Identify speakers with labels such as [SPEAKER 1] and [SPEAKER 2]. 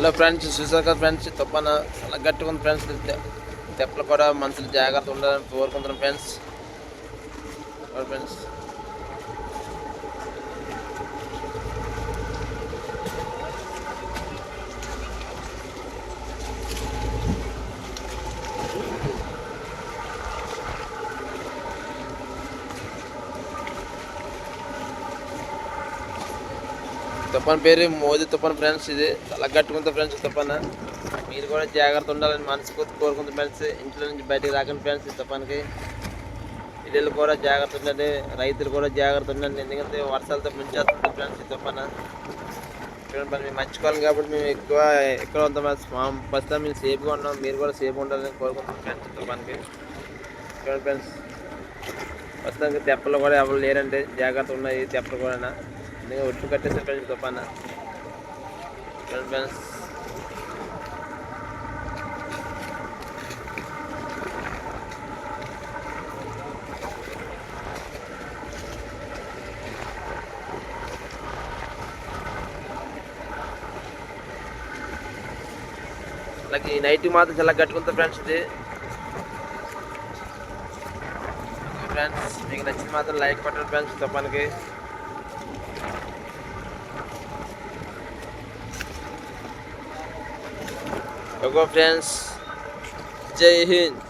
[SPEAKER 1] Hello friends, చూసారు కదా friends, తుఫాన చాలా గట్టిగా ఉంది ఫ్రెండ్స్. తెప్పలు కూడా మనుషులు జాగ్రత్త ఉండాలని కోరుకుంటున్నాం ఫ్రెండ్స్. ఫ్రెండ్స్ తుఫాన్ పేరు మోదీ తుఫాన్ ఫ్రెండ్స్. ఇది చాలా గట్టిగా ఉంది ఫ్రెండ్స్ తుఫాన్. మీరు కూడా జాగ్రత్త ఉండాలని మనస్ఫూర్తి కోరుకుంటుంది ఫ్రెండ్స్. ఇంట్లో నుంచి బయటికి రాకండి ఫ్రెండ్స్. ఈ తుఫాన్కి పిల్లలు కూడా జాగ్రత్త ఉండండి, రైతులు కూడా జాగ్రత్త ఉండండి. ఎందుకంటే వర్షాలతో ముంచేస్తుంది ఫ్రెండ్స్ ఈ తుఫాన్. మేము మర్చిపోవాలి కాబట్టి మేము ఎక్కువ ఉంటాం ప్రస్తుతం. మేము సేఫ్గా ఉన్నాం, మీరు కూడా సేఫ్గా ఉండాలని కోరుకుంటున్నాం ఫ్రెండ్స్ తుఫాన్కి. చూడండి ఫ్రెండ్స్, ప్రస్తుతానికి తెప్పలు కూడా ఎవరు లేరంటే జాగ్రత్త ఉన్నాయి. తెప్పలు కూడా ఎందుకంటే ఒట్టు కట్టేస్తారు ఫ్రెండ్స్ తుఫాన్. చూడండి ఫ్రెండ్స్, అలాగే ఈ నైట్ మాత్రం చాలా గట్టుకుంటుంది ఫ్రెండ్స్. ఇది ఫ్రెండ్స్ మీకు నచ్చింది మాత్రం లైక్ కొట్టండి ఫ్రెండ్స్ తుఫాన్కి. ఓకే ఫ్రెండ్స్, జై హింద్.